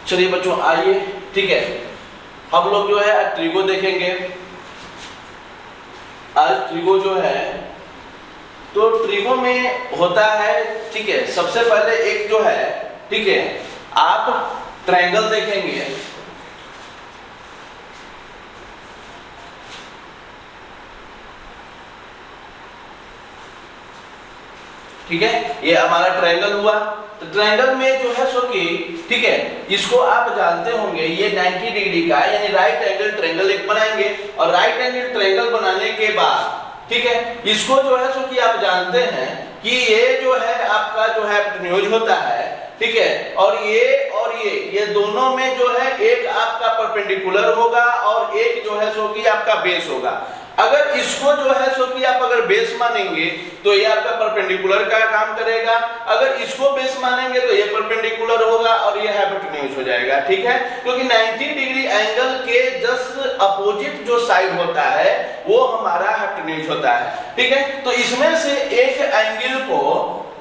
चलिए बच्चों आइए, ठीक है, हम लोग जो है ट्रिगो देखेंगे। आज ट्रिगो जो है, तो ट्रिगो में होता है, ठीक है, सबसे पहले एक जो है, ठीक है, आप ट्रायंगल देखेंगे। ठीक है, ये हमारा ट्रायंगल हुआ। तो ट्रायंगल में जो है सो कि, ठीक है, इसको आप जानते होंगे, ये 90 डिग्री का यानी राइट एंगल ट्रायंगल एक बनाएंगे। और राइट एंगल ट्रायंगल बनाने के बाद, ठीक है, इसको जो है सो कि आप जानते हैं कि ये जो है आपका जो है हाइपोटेन्यूज होता है, ठीक है, और ये दोनों में जो है एक आपका परपेंडिकुलर होगा और एक जो है सो कि आपका बेस होगा। अगर इसको जो है सो कि आप अगर बेस मानेंगे तो ये आपका परपेंडिकुलर का काम करेगा, अगर इसको बेस मानेंगे तो ये परपेंडिकुलर होगा और ये हाइपोटेन्यूज हो जाएगा। ठीक है, क्योंकि 90 डिग्री एंगल के जस्ट अपोजिट जो साइड होता है वो हमारा हाइपोटेन्यूज होता है। ठीक है, तो इसमें से एक एंगल को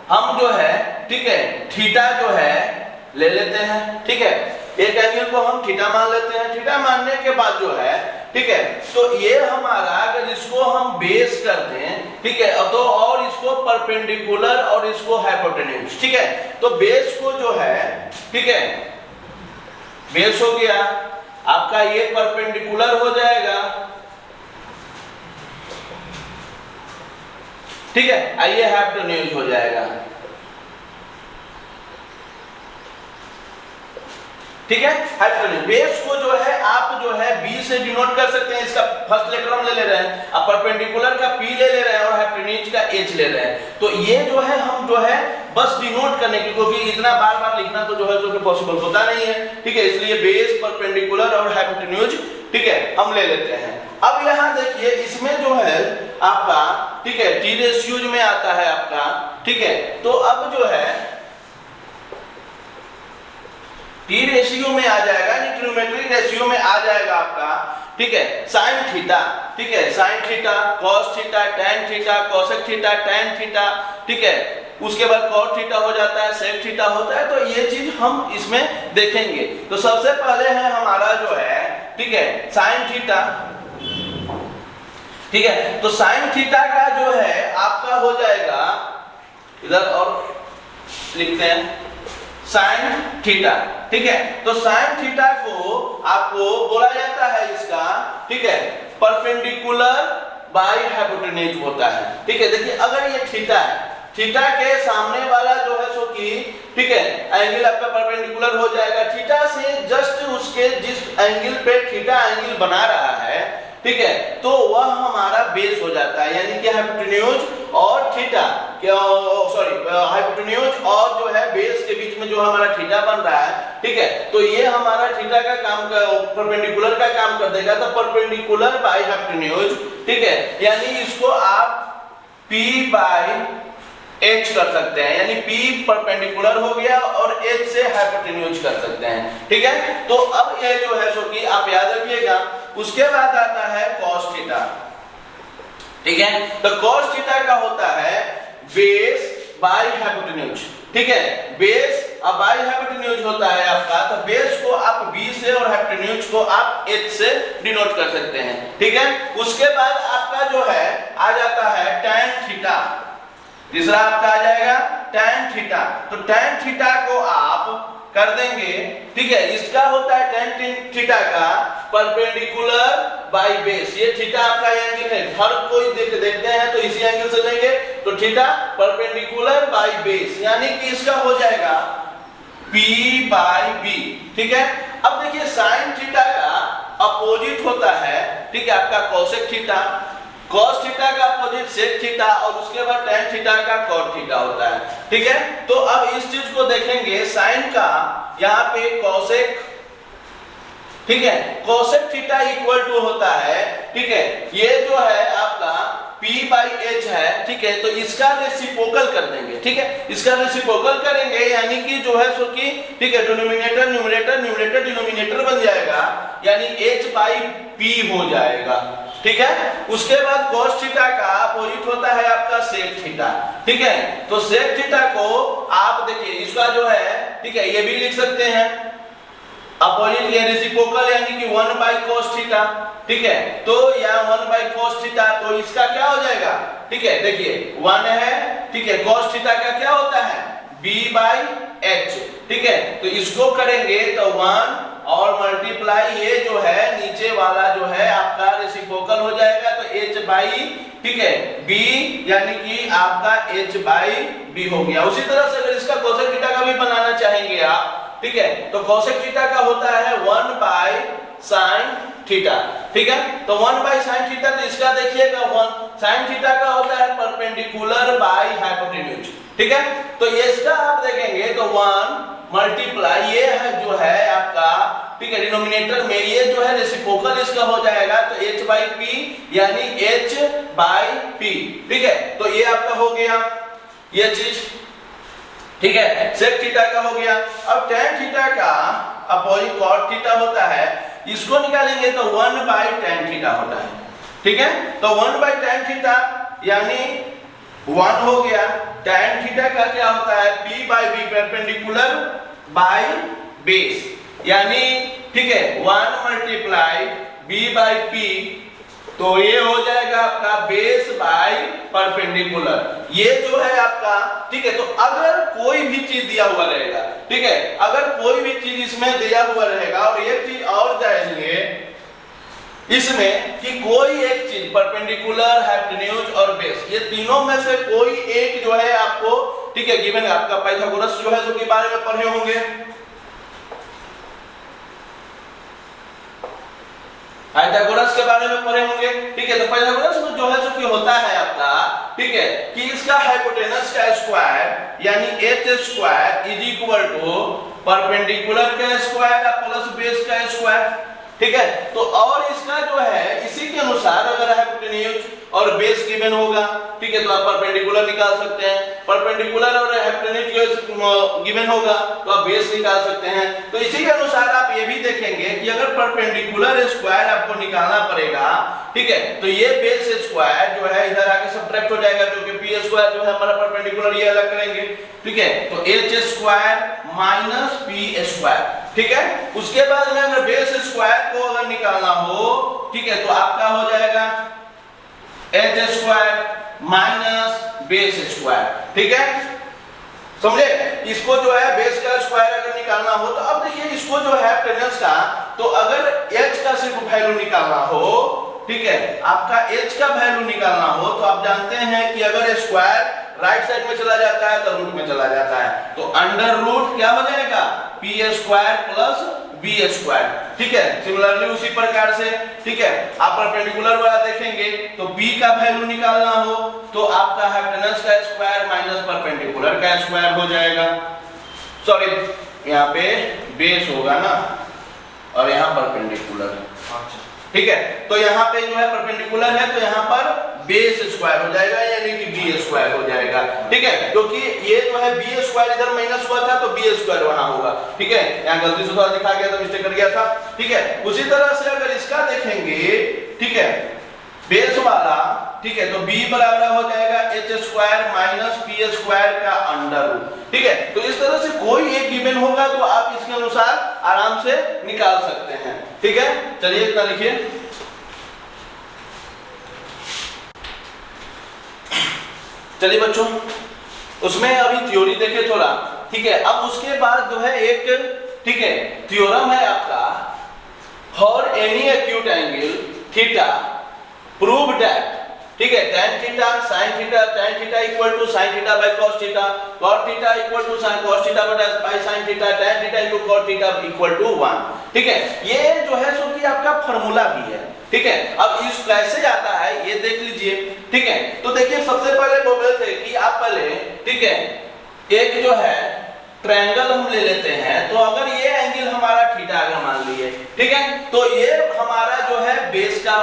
हम जो है, ठीक है, थीटा जो है ले लेते हैं। ठीक है, एक एंगल को हम थीटा मान लेते हैं। थीटा मानने के बाद जो है, ठीक है, तो ये हमारा अगर इसको हम बेस कर दें, ठीक है, तो और इसको परपेंडिकुलर और इसको हाइपोटेन्यूज, ठीक है, तो बेस को जो है, ठीक है, बेस हो गया आपका, ये परपेंडिकुलर हो जाएगा। ठीक है, आइए हाइपोटेन्यूज हो जाएगा। ठीक है, हाइपोटेन्यूज बेस को जो है आप जो है बी से डिनोट कर सकते हैं। इसका फर्स्ट लेटर हम ले रहे हैं, अब परपेंडिकुलर का पी ले रहे हैं और हाइपोटेन्यूज का एच ले रहे हैं। तो ये जो है हम जो है बस डिनोट करने की, क्योंकि इतना बार बार लिखना तो जो है जो पॉसिबल होता नहीं है। ठीक है, इसलिए बेस, परपेंडिकुलर और हाइपोटेन्यूज, ठीक है, हम ले लेते हैं। अब यहाँ देखिए, इसमें जो है आपका, ठीक है, टी रेशियो में आता है आपका। ठीक है, तो अब जो है टी रेशियो में आ जाएगा, ट्रिग्नोमेट्रिक रेशियो में आ जाएगा आपका, ठीक है, साइन थीटा। ठीक है, sine theta, cos theta, tan theta, cosec theta, tan theta, ठीक है, उसके बाद कॉट थीटा हो जाता है, सेक थीटा होता है। तो ये चीज हम इसमें देखेंगे। तो सबसे पहले है हमारा जो है, ठीक है, साइन थीटा। ठीक है, तो साइन थीटा का जो है आपका हो जाएगा, इधर और लिखते हैं साइन थीटा। ठीक है, तो साइन थीटा को आपको बोला जाता है इसका, ठीक है, परपेंडिकुलर बाय हाइपोटेन्यूज होता है। ठीक है, देखिए अगर ये थीटा है, थीटा के सामने वाला जो है सो कि, ठीक है, एंगल आपका परपेंडिकुलर हो जाएगा। थीटा से जस्ट उसके जिस एंगल पे थीटा एंगल बना रहा है, ठीक है, तो वह हमारा बेस हो जाता है। यानी कि हाइपोटेन्यूज और थीटा, हाइपोटेन्यूज और जो है बेस के बीच में जो हमारा थीटा बन रहा है, ठीक है, तो ये हमारा थीटा का काम, परपेंडिकुलर का काम कर देगा। तो परपेंडिकुलर बाय हाइपोटेन्यूज, ठीक है, यानी इसको आप P बाय H कर सकते हैं, यानी P परपेंडिकुलर हो गया और H से हाइपोटेन्यूज कर सकते हैं। ठीक है, तो अब ये जो है सो कि आप याद रखिएगा। उसके बाद आता है cos थीटा। ठीक है, तो cos थीटा का होता है बेस बाय हाइपोटेन्यूज। ठीक है, बेस अब बाय हाइपोटेन्यूज होता है आपका, तो बेस को आप B से और हाइपोटेन्यूज को आप H से डिनोट कर सकते हैं। ठीक है, उसके बाद आपका जो है आ जाता है tan थीटा। तीसरा आपका आ जाएगा tan थीटा। तो tan थीटा को आप कर देंगे, ठीक है, इसका होता है tan थीटा का परपेंडिकुलर बाय बेस। ये थीटा आपका एंगल है, हर कोई देखते हैं तो इसी एंगल से लेंगे। तो थीटा परपेंडिकुलर बाय बेस, यानी कि इसका हो जाएगा P बाय B। ठीक है, अब देखिए साइन थीटा का अपोजिट होता है, ठीक है, आपका कोसेक थीटा। cos थीटा का अपोजिट सेक थीटा और उसके बाद tan थीटा का cot थीटा होता है। ठीक है, तो अब इस चीज को देखेंगे, साइन का यहाँ पे कोसेक, ठीक है, कोसेक थीटा इक्वल टू होता है, ठीक है, ये जो है आपका P बाई H है। ठीक है, तो इसका रेसिप्रोकल कर देंगे। ठीक है, इसका रेसिप्रोकल करेंगे, यानी कि जो है सो कि, ठीक है, डिनोमिनेटर न्यूमरेटर, न्यूमरेटर डिनोमिनेटर बन जाएगा, यानी H बाई P हो जाएगा। ठीक है, उसके बाद cos थीटा का अपोजिट होता है आपका sec थीटा। ठीक है, तो sec थीटा को आप देखिए, इसका जो है, ठीक है, ये भी लिख सकते हैं अपोजिट ये रेसिप्रोकल यानी कि 1 बाई cos थीटा, ठीक है। तो यहाँ 1 बाई cos थीटा, तो इसका क्या हो जाएगा, ठीक है, देखिए 1 है, ठीक है, cos थीटा का क्या होता है b बाई h, ठीक है। तो इसको करेंगे तो 1 और मल्टीप्लाई ये जो है नीचे वाला जो है आपका रेसिप्रोकल हो जाएगा, तो h बाई, ठीक है, b यानी कि आपका h बाई b हो गया। उसी तरह से अगर इसका कोसेक थीटा का भी बनाना चाहेंगे आप, ठीक है, तो कोसेक थीटा का होता है 1 बाई साइन थीटा, ठीक है। तो 1 बाई साइन थीटा, तो इसका देखिएगा 1 साइन थीटा का होता है परपेंडिकुलर बाई हाइपोटेन्यूज, ठीक है। तो ये इसका आप देखेंगे तो 1 मल्टीप्लाई ये है जो है आपका, ठीक है, डिनोमिनेटर में ये जो है रेसिप्रोकल इसका हो जाएगा, तो h बाई p यानी h बाई p, ठीक है। तो ये आपका हो गया ये चीज, ठीक है, सेक थीटा का हो गया। अब tan थीटा का अपोजिट cot थीटा होता है, इसको निकालेंगे तो 1 बाई tan थीटा होता है, ठीक है। तो 1 बाई tan थीटा यानी 1 हो गया। tan थीटा का क्या होता है p by b perpendicular by base, यानी ठीक है 1 मल्टीप्लाई b बाई p, तो ये हो जाएगा आपका बेस बाई परपेंडिकुलर, ये जो है आपका, ठीक है। तो अगर कोई भी चीज दिया हुआ रहेगा, ठीक है, अगर कोई भी चीज इसमें दिया हुआ रहेगा, और एक चीज और जाएंगे इसमें कि कोई एक चीज परपेंडिकुलर, हाइपोटेन्यूज और बेस, ये तीनों में से कोई एक जो है आपको, ठीक है, गिवन आपका पाइथागोरस जो है, जो के बारे में पढ़े होंगे, पाइथागोरस के बारे में पढ़े होंगे, ठीक है। तो पाइथागोरस में जो है जो कि होता है आपका, ठीक है, कि इसका हाइपोटेनस का स्क्वायर यानी h square is equal to perpendicular का स्क्वायर प्लस बेस का स्क्वायर, ठीक है। तो और इसका जो है इसी के अनुसार अगर हाइपोटेन्यूज और बेस गिवन होगा, ठीक है, तो आप परपेंडिकुलर निकाल सकते हैं, परपेंडिकुलर और हाइपोटेन्यूज गिवन होगा तो आप बेस निकाल सकते हैं। तो इसी के अनुसार आप ये भी देखेंगे कि अगर परपेंडिकुलर स्क्वायर आपको निकालना पड़ेगा, ठीक है, तो ये बेस स्क्वायर जो है इधर आके सब्ट्रैक्ट हो जाएगा, क्योंकि पी स्क्वायर जो है हमारा परपेंडिकुलर, ये अलग करेंगे, ठीक है। तो h square minus p square, ठीक है। उसके बाद में अगर बेस स्क्वायर को अगर निकालना हो, ठीक है, तो आपका हो जाएगा h square minus base square, ठीक है, समझे। इसको जो है बेस का स्क्वायर अगर निकालना हो, तो अब देखिए इसको जो है टेनस का, तो अगर h का सिर्फ वैल्यू निकालना हो, ठीक है, आपका h का वैल्यू निकालना हो, तो आप जानते हैं कि अगर स्क्वायर राइट साइड में चला जाता है तो रूट में चला जाता है, तो अंडर रूट क्या हो जाएगा p square plus b square, ठीक है। सिमिलरली उसी प्रकार से, ठीक है, आप परपेंडिकुलर वाला देखेंगे तो b का वैल्यू निकालना हो तो आपका हाइपोटेनस का स्क्वायर माइनस परपेंडिकुलर का स्क्वायर हो जाएगा, सॉरी यहाँ पे बेस होगा ना और यहाँ परपेंडिकुलर, ठीक है। तो यहाँ पे जो है परपेंडिकुलर है तो यहाँ पर बेस स्क्वायर हो जाएगा यानी कि बी स्क्वायर हो जाएगा, ठीक है, क्योंकि ये जो है बी स्क्वायर इधर माइनस हुआ था तो बी स्क्वायर वहां होगा, ठीक है। यहाँ गलती से थोड़ा दिखा गया था, मिस्टेक कर गया था, ठीक है। उसी तरह से अगर इसका देखेंगे, ठीक है, बेस वाला, ठीक है, तो b बराबर हो जाएगा h square minus p square का अंडर रूट, ठीक है। तो इस तरह से कोई एक गिवन होगा तो आप इसके अनुसार आराम से निकाल सकते हैं, ठीक है। चलिए इतना लिखिए, चलिए बच्चों, उसमें अभी थ्योरी देखे थोड़ा, ठीक है। अब उसके बाद जो है एक, ठीक है, थ्योरम है आपका, for any acute angle theta prove that, ठीक है, tan theta sin theta tan theta equal to sin theta by cos theta, cot theta equal to sin cos theta by sin theta, tan theta into cot theta equal to 1, ठीक है। ये जो है सो कि आपका formula भी है, ठीक है। अब इस कैसे आता है ये देख लीजिए, ठीक है। तो देखिए सबसे पहले बोल थे कि आप पहले, ठीक है, एक जो है ट्रायंगल हम ले लेते हैं, तो अगर ये एंगल हमारा थीटा अगर मान लिए, ठीक है, तो ये हमारा जो है बेस का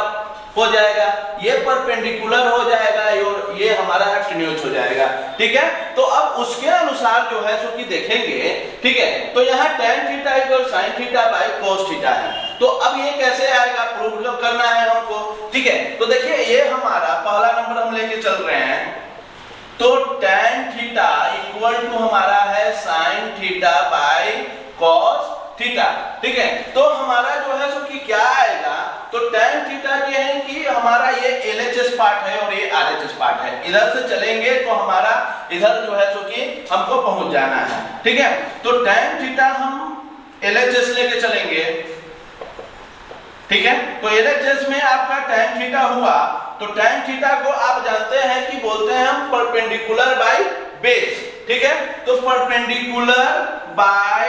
हो जाएगा, ये परपेंडिकुलर हो जाएगा और ये हमारा हाइपोटेन्यूज हो जाएगा, ठीक है। तो अब उसके अनुसार जो है सो कि देखेंगे, ठीक है, तो यहाँ tan theta equal sin theta by cos theta है, तो अब ये कैसे आएगा, प्रूव करना है हमको, ठीक है। तो देखिए ये हमारा पहला नंबर हम लेके चल रहे हैं, तो tan थीटा इक्वल टू हमारा है sin theta by cos theta, ठीक है। तो हमारा जो है सो कि क्या आएगा, तो tan थीटा ये है कि हमारा ये LHS पार्ट है और ये RHS पार्ट है, इधर से चलेंगे तो हमारा इधर जो है सो कि हमको पहुंच जाना है, ठीक है। तो tan थीटा हम LHS लेके चलेंगे, ठीक है। तो LHS में आपका tan थीटा हुआ, तो tan थीटा को आप जानते हैं कि बोलते हैं हम परपेंडिकुलर बाय बेस, ठीक है। तो परपेंडिकुलर बाय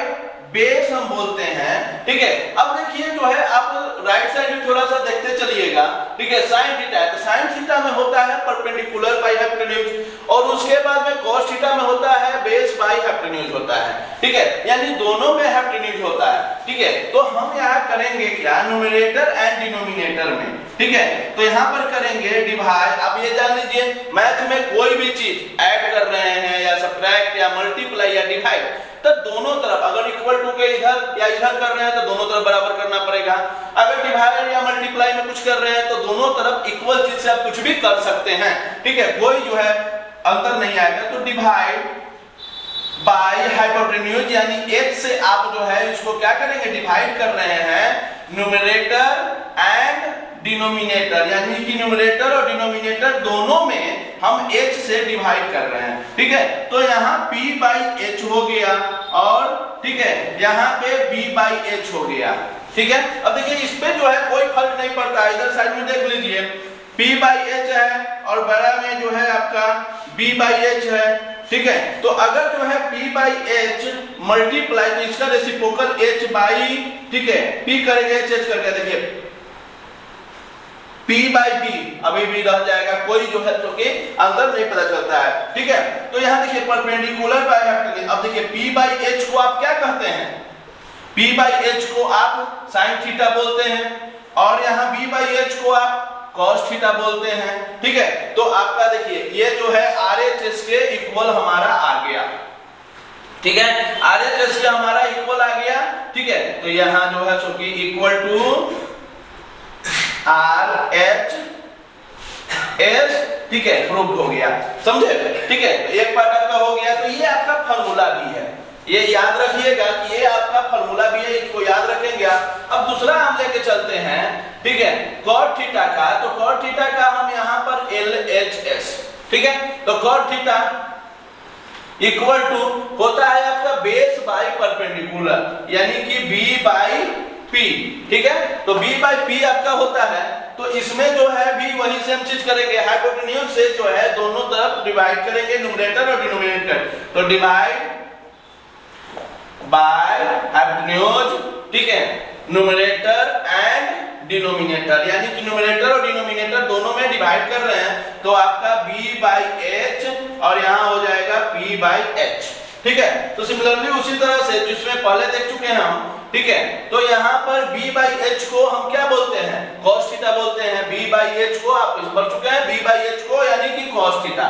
बेस हम बोलते हैं, ठीक है। अब देखिए जो है आप राइट साइड में थोड़ा सा देखते चलिएगा, ठीक है। sin थीटा है, तो sin थीटा में होता है परपेंडिकुलर बाय हाइपोटेन्यूज, और उसके बाद में cos थीटा में होता है बेस बाय हाइपोटेन्यूज होता है, ठीक है। यानी दोनों में हाइपोटेन्यूज होता है, ठीक है। तो हम यहाँ करेंगे क्या, न्यूमरेटर एंड डिनोमिनेटर में, ठीक है। तो यहाँ पर करेंगे डिवाइड। अब ये जान लीजिए मैथ में कोई भी चीज ऐड कर रहे हैं या सब्ट्रैक्ट या मल्टीप्लाई या डिवाइड, तो दोनों तरफ अगर इक्वल टू के इधर या इधर कर रहे हैं तो दोनों तरफ बराबर करना पड़ेगा। अगर डिवाइड या मल्टीप्लाई में कुछ कर रहे हैं तो दोनों तरफ इक्वल चीज से आप कुछ भी कर सकते हैं, ठीक है। कोई जो है अंतर नहीं आएगा। तो डिवाइड बाय हाइपोटेन्यूज यानी h से आप जो है इसको क्या करेंगे, डिवाइड कर रहे हैं न्यूमरेटर एंड डिनोमिनेटर, यानी कि न्यूमरेटर और डिनोमिनेटर दोनों में हम h से डिवाइड कर रहे हैं, ठीक है। तो यहाँ p बाई h हो गया और ठीक है यहाँ पे b बाई h हो गया, ठीक है। अब देखिए इस पे जो है कोई फर्क नहीं पड़ता, इधर साइड में देख लीजिए p बाई h है और बड़ा में जो है आपका b बाई h है, ठीक है। तो अगर जो है p बाई h मल्टीप्लाई तो इसका रेसिप्रोकल h बाई, ठीक है, p करेंगे h करके देखिए p बाई b अभी भी रह जाएगा, कोई जो है तो कि अंतर नहीं पता चलता है, ठीक है। तो यहाँ देखिए परपेंडिकुलर बाय हाइपोटेन्यूज। अब देखिए p बाई h को आप क्या कहते हैं, p बाई h को आप sin थीटा बोलते हैं और यहाँ b बाई h को आप cos थीटा बोलते हैं, ठीक है। तो आपका देखिए ये जो है RHS के इक्वल हमारा आ गया, ठीक है। RHS के हमारा इक्वल आ गया, ठीक है। तो यहाँ जो है सो कि इक्वल टू RHS, ठीक है, प्रूव हो गया, समझे, ठीक है। एक पार्ट आपका हो गया। तो ये आपका फार्मूला भी है, ये याद रखिएगा कि ये आपका फार्मूला भी है, इसको याद रखेंगे आप। अब दूसरा हम लेके चलते हैं, ठीक है, cot थीटा का। तो cot थीटा का हम यहाँ पर LHS, ठीक है। तो cot थीटा इक्वल टू होता है आपका बेस बाय परपेंडिकुलर यानी कि b बाई p, ठीक है। तो b बाई p आपका होता है, तो इसमें जो है भी वही सेम चीज करेंगे, हाइपोटेन्यूज से जो है दोनों तरफ डिवाइड करेंगे न्यूमरेटर और डिनोमिनेटर। तो डिवाइड बाय हाइपोटेन्यूज, ठीक है, न्यूमरेटर एंड डिनोमिनेटर, यानी कि न्यूमरेटर और डिनोमिनेटर दोनों में डिवाइड कर रहे हैं। तो आपका b बाई h और यहाँ हो जाएगा p बाई h, ठीक है। तो सिमिलरली उसी तरह से जिसमें पहले देख चुके हैं हम, ठीक है। तो यहाँ पर b बाई h को हम क्या बोलते हैं, cos थीटा बोलते हैं। b बाई h को आप पढ़ चुके हैं, b बाई h को यानी कि cos थीटा,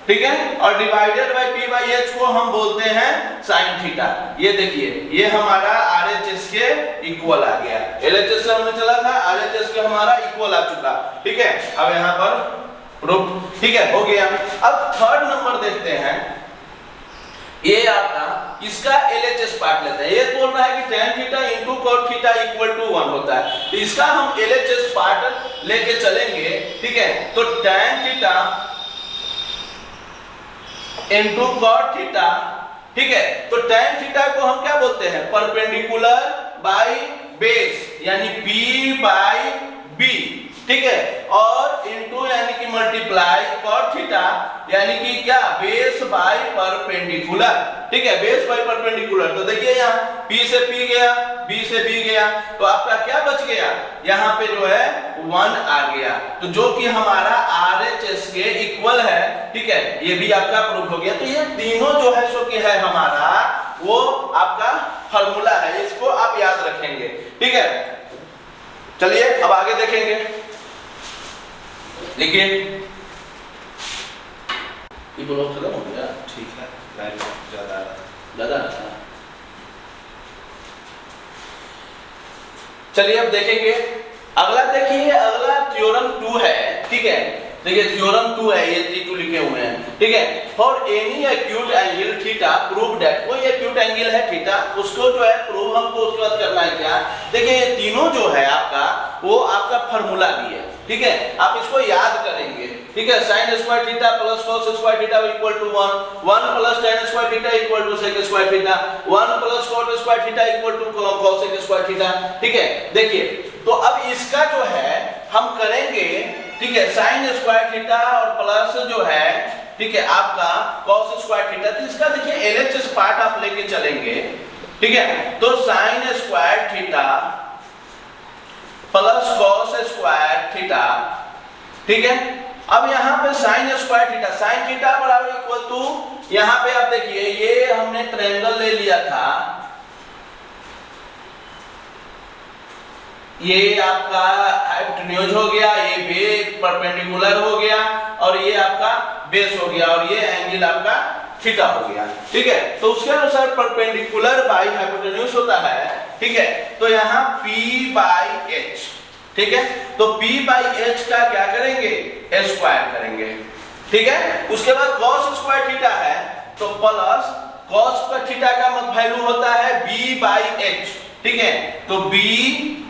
ठीक है। और divided by p by h को हम बोलते हैं sin थीटा। ये देखिए ये हमारा RHS के इक्वल आ गया, LHS से हमने चला था, RHS के हमारा इक्वल आ चुका, ठीक है। अब यहाँ पर प्रूफ, ठीक है, हो गया। अब थर्ड नंबर देखते हैं, ये आपका इसका LHS पार्ट लेते हैं। ये बोल रहा है कि tan theta into cot theta equal to 1 होता है, तो इसका हम LHS पार्ट लेके चलेंगे, ठीक है। तो tan theta into cot theta, ठीक है। तो tan थीटा को हम क्या बोलते हैं, परपेंडिकुलर बाय बेस यानी p बाय b, ठीक है। और इनटू यानी कि मल्टीप्लाई cot थीटा यानी कि क्या, बेस बाय परपेंडिकुलर, ठीक है, बेस बाय परपेंडिकुलर। तो देखिए यहाँ p से p गया, b से b गया, तो आपका क्या बच गया, यहाँ पे जो है 1 आ गया, तो जो कि हमारा RHS के इक्वल है, ठीक है। ये भी आपका प्रूफ हो गया। तो ये तीनों जो है सो कि है हमारा वो आपका फार्मूला है, इसको आप याद रखेंगे, ठीक है। चलिए अब आगे देखेंगे, देखिए ये बोलो खत्म हो गया, ठीक है, लाइव ज्यादा चलिए अब देखेंगे अगला। देखिए अगला थ्योरम 2 है, ठीक है। देखिए थ्योरम 2 है, ये T2 लिखे हुए हैं। ठीक है। For any acute angle theta prove that, कोई एक्यूट एंगल है थीटा, उसको जो है प्रूव हमको उसके बाद करना है क्या, देखिए ये तीनों जो है आपका वो आपका फार्मूला भी है, ठीक है, आप इसको याद करेंगे, ठीक है। sin square theta plus cos square theta equal to 1 plus tan square theta equal to sec square theta, 1 plus cot square theta equal to cos square theta, ठीक है। देखिए तो अब इसका जो है हम करेंगे, ठीक है, sin स्क्वायर थीटा और प्लस जो है, ठीक है, आपका cos स्क्वायर थीटा, तो इसका देखिए LHS पार्ट आप लेके चलेंगे, ठीक है। तो sin square theta plus cos square theta, ठीक है। अब यहाँ पे sin square theta, sin theta बराबर इक्वल टू, यहाँ पे आप देखिए ये हमने ट्रायंगल ले लिया था, ये आपका हाइपोटेन्यूज हो गया, ये बे परपेंडिकुलर हो गया और ये आपका बेस हो गया और ये एंगल आपका थीटा हो गया, ठीक है। तो उसके अनुसार परपेंडिकुलर बाई हाइपोटेन्यूज होता है, ठीक है। तो यहाँ P बाई H, ठीक है, तो P बाई H का क्या करेंगे, स्क्वायर करेंगे, ठीक है। उसके बाद cos स्क्वायर थीटा है तो प्लस cos का थीटा का वैल्यू होता है B बाई H, ठीक है, तो B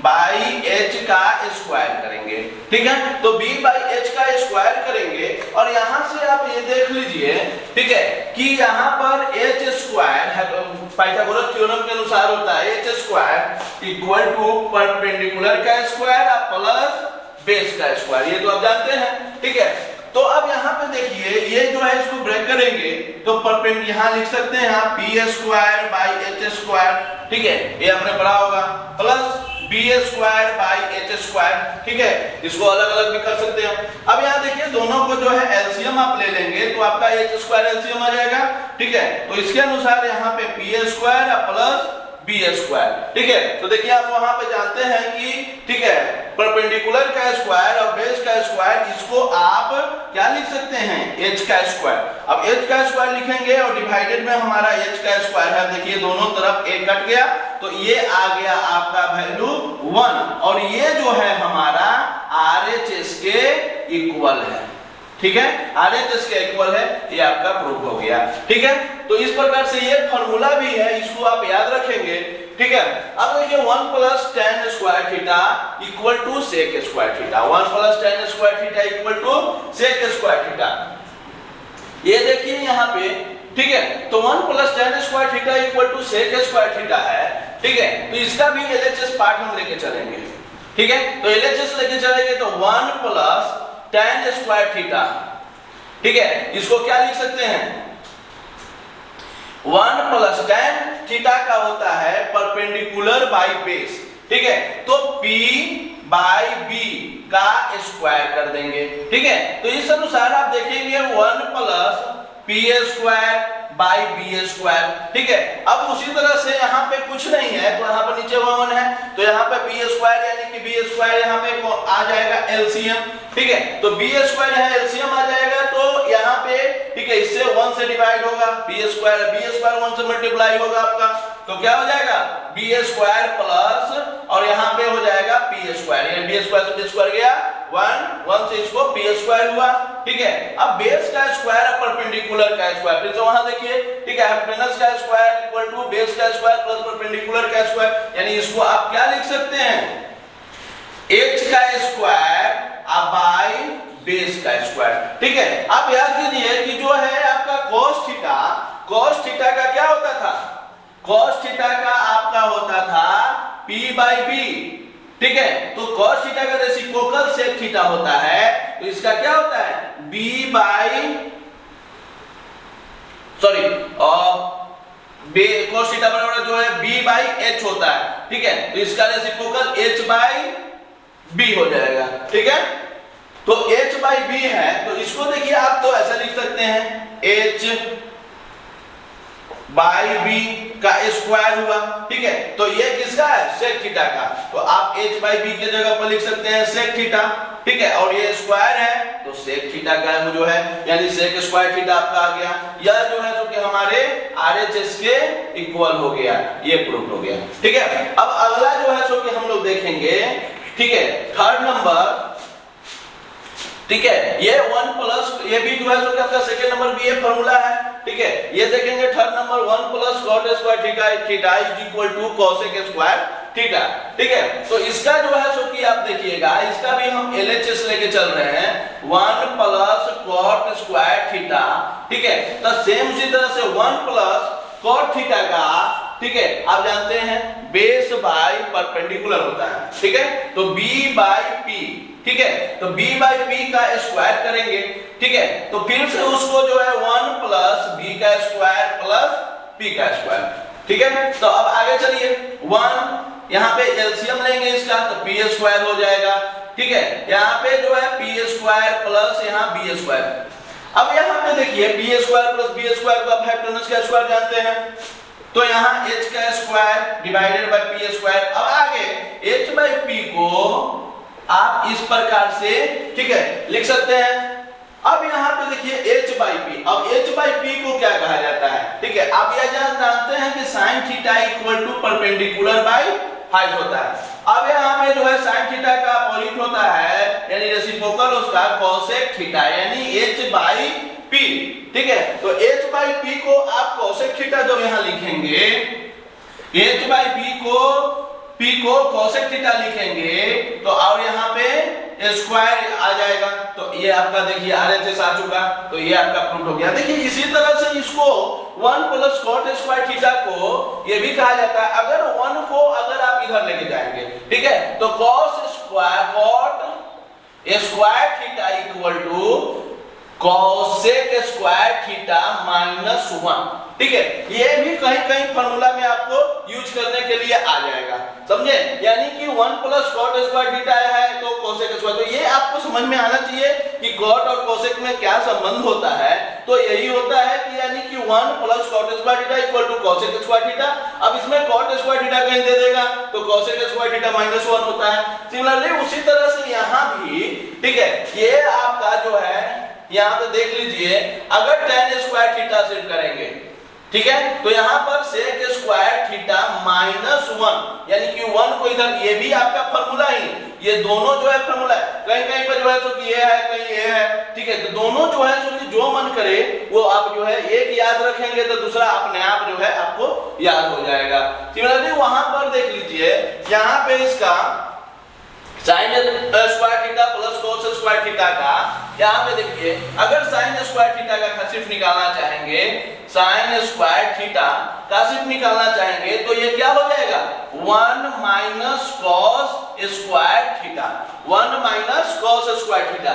बाई H का स्क्वायर करेंगे, ठीक है। तो B बाई H का स्क्वायर करेंगे और यहां से आप ये देख लीजिए, ठीक है, कि यहां पर H स्क्वायर पाइथागोरस थ्योरम के अनुसार होता है H square equal to perpendicular का स्क्वायर प्लस बेस का स्क्वायर, ये तो आप जानते हैं, ठीक है। तो अब यहाँ पे देखिए ये जो है इसको ब्रेक करेंगे तो परपेंडिकुलर यहाँ लिख सकते हैं आप P square by H square, ठीक है, ये हमने पढ़ा होगा, plus B square by H square, ठीक है, इसको अलग अलग भी कर सकते हैं। अब यहाँ देखिए दोनों को जो है एलसीएम आप ले लेंगे तो आपका H स्क्वायर एलसीएम आ जाएगा, ठीक है। तो इसके अनुसार यहाँ पे P square plus B square, ठीक है। तो देखिए आप वहां पे जानते हैं कि, ठीक है, परपेंडिकुलर का स्क्वायर और बेस का स्क्वायर, इसको आप क्या लिख सकते हैं, H का स्क्वायर। अब H का स्क्वायर लिखेंगे और डिवाइडेड में हमारा H का स्क्वायर है, देखिए दोनों तरफ एक कट गया तो ये आ गया आपका वैल्यू 1 और ये जो है हमारा RHS के इक्वल है, ठीक है, RHS के इक्वल है, ये आपका प्रूफ हो गया, ठीक है। तो इस प्रकार से ये फार्मूला भी है, इसको आप याद रखेंगे, ठीक है। अब देखिए 1 plus tan square theta equal to sec square theta, 1 plus tan square theta equal to sec square theta, ये देखिए यहाँ पे, ठीक है। तो 1 plus tan square theta equal to sec square theta है, ठीक है। तो इसका भी LHS पार्ट हम लेके चलेंगे, ठीक है। तो LHS लेके चलेंगे तो 1 प्लस tan स्क्वायर थीटा, ठीक है, इसको क्या लिख सकते हैं, 1 प्लस tan थीटा का होता है परपेंडिकुलर बाई बेस, ठीक है। तो P बाई B का स्क्वायर कर देंगे, ठीक है। तो इस अनुसार आप देखेंगे 1 plus P square by B square, ठीक है। अब उसी तरह से यहाँ पे कुछ नहीं है तो यहाँ पर नीचे 1 है तो यहाँ पे B स्क्वायर यानी कि B स्क्वायर यहाँ पे आ जाएगा एलसीएम, ठीक है। तो B स्क्वायर यहाँ एलसीएम आ जाएगा तो यहाँ पे, ठीक है, इससे 1 से डिवाइड होगा, B स्क्वायर 1 से मल्टीप्लाई होगा आपका, तो क्या हो जाएगा B स्क्वायर प्लस और यहाँ पे हो जाएगा P स्क्वायर, ये B स्क्वायर से B स्क्वायर गया 1 से इसको P स्क्वायर हुआ, ठीक है। अब बेस का स्क्वायर और परपेंडिकुलर का स्क्वायर, फिर से वहां देखिए, ठीक है, हाइपोटेनस का स्क्वायर इक्वल टू बेस का स्क्वायर प्लस परपेंडिकुलर का स्क्वायर, यानी इसको आप क्या लिख सकते हैं, H का स्क्वायर बाई बेस का स्क्वायर, ठीक है। आप याद कीजिए कि जो है आपका cos थीटा का क्या होता था, cos थीटा का आपका होता था P बाई B, ठीक है। तो cos थीटा का रेसिप्रोकल sec थीटा होता है तो इसका क्या होता है B बाई cos थीटा बराबर जो है B बाई H होता है, ठीक है। तो इसका रेसिप्रोकल H बाई B हो जाएगा, ठीक है। तो H बाई B है तो इसको देखिए आप तो ऐसा लिख सकते हैं H बाई B का स्क्वायर हुआ, ठीक है। तो ये किसका है, sec थीटा का, तो आप H बाई B के जगह पर लिख सकते हैं sec थीटा, ठीक है। और ये स्क्वायर है तो sec थीटा का जो है यानी sec स्क्वायर थीटा आपका आ गया, यह जो है जो कि हमारे RHS के इक्वल हो गया, ये प्रूफ हो गया, ठीक है। अब अगला जो है सो कि हम लोग देखेंगे, ठीक है, थर्ड नंबर, ठीक है। ये 1 प्लस ये भी जो है सो आपका सेकंड नंबर भी ये फार्मूला है, ठीक है। ये देखेंगे third number 1 plus cot square theta is equal to cosec square theta, ठीक है। तो इसका जो है सो कि आप देखिएगा इसका भी हम LHS लेके चल रहे हैं 1 प्लस cot स्क्वायर थीटा, ठीक है। तो सेम उसी तरह से 1 प्लस cot थीटा का, ठीक है, आप जानते हैं बेस बाय परपेंडिकुलर होता है, ठीक है। तो b बाय p, ठीक है, तो b बाय p का स्क्वायर करेंगे, ठीक है। तो फिर से उसको जो है 1 प्लस b का स्क्वायर प्लस p का स्क्वायर, ठीक है। तो अब आगे चलिए 1 यहाँ पे एलसीएम लेंगे इसका तो p स्क्वायर हो जाएगा, ठीक है। यहाँ पे जो है p स्क्वायर प्लस यहाँ b स्क्वायर। अब यहाँ पे देखिए p square plus b square को आप हाइपोटेनस का स्क्वायर जानते हैं, तो यहाँ h का square divided by p square. अब आगे h बाय p को आप इस प्रकार से, ठीक है, लिख सकते हैं। अब यहाँ पे देखिए h बाय p, अब h बाय p को क्या कहा जाता है, ठीक है। आप यह जानते हैं कि sin theta equal to perpendicular by height होता है। अब यहाँ पे जो है sin थीटा का अपोजिट होता है यानी रेसिप्रोकल उसका cosec थीटा यानी h बाय p, ठीक है। तो h बाय p को आप cosec थीटा जब यहाँ लिखेंगे, h बाय p को cosec थीटा लिखेंगे तो और यहाँ पे स्क्वायर आ जाएगा, तो ये आपका देखिए RHS आ चुका, तो ये आपका प्रूफ हो गया। देखिए इसी तरह से इसको 1 प्लस cot स्क्वायर थीटा को ये भी कहा जाता है। अगर 1 को अगर आप इधर लेके जाएंगे, ठीक है, तो cos square cot square theta equal to cosec square theta minus 1, ठीक है। ये भी कहीं कहीं फार्मूला में आपको यूज करने के लिए आ जाएगा, समझे। यानी कि 1 प्लस cot स्क्वायर थीटा है तो cosec स्क्वायर, तो ये आपको समझ में आना चाहिए कि cot और cosec में क्या संबंध होता है। तो यही होता है कि यानी कि 1 plus cot square theta equal to cosec square theta. अब इसमें cot स्क्वायर थीटा कहीं दे देगा तो cosec स्क्वायर थीटा माइनस 1 होता है। सिमिलरली उसी तरह से यहाँ भी, ठीक है, ये आपका जो है यहाँ पे देख लीजिए अगर tan स्क्वायर थीटा सिर्फ करेंगे, ठीक है, तो यहाँ पर sec स्क्वायर थीटा माइनस 1 यानी कि 1 को इधर, ये भी आपका फार्मूला ही, ये दोनों जो है फार्मूला है। कहीं कहीं पर जो है तो ये है कहीं ये है, ठीक है। तो दोनों जो है सो जो मन करे वो आप जो है एक याद रखेंगे तो दूसरा अपने आप जो है आपको याद हो जाएगा। सिमिलरली वहां पर देख लीजिए यहाँ पे इसका sin square theta plus cos square theta का, यहाँ पे देखिए अगर sin स्क्वायर थीटा का सिर्फ निकालना चाहेंगे, sin स्क्वायर थीटा का सिर्फ निकालना चाहेंगे तो ये क्या हो जाएगा 1 minus cos square theta, 1 minus cos square theta.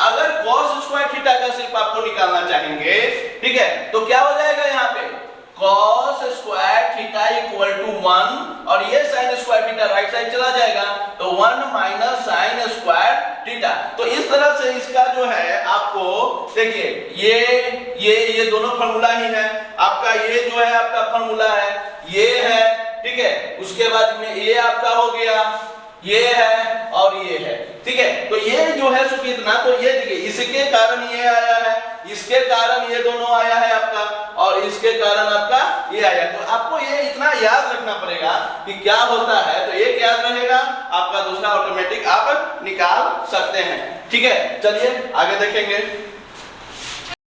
अगर cos स्क्वायर थीटा का सिर्फ आपको निकालना चाहेंगे, ठीक है, तो क्या हो जाएगा यहाँ पे cos square theta equal to 1 और ये sin square theta right side चला जाएगा तो 1 माइनस sin स्क्वायर थीटा। तो इस तरह से इसका जो है आपको देखिए ये दोनों फार्मूला ही है आपका, ये जो है आपका फार्मूला है, ये है, ठीक है। उसके बाद में ये आपका हो गया, ये है और ये है, ठीक है। तो ये जो है सो कितना, तो ये देखिए इसके कारण ये आया है, इसके कारण ये दोनों आया है आपका और इसके कारण आपका ये आया। तो आपको ये इतना याद रखना पड़ेगा कि क्या होता है, तो एक याद रहेगा आपका, दूसरा ऑटोमेटिक आप निकाल सकते हैं, ठीक है। चलिए आगे देखेंगे।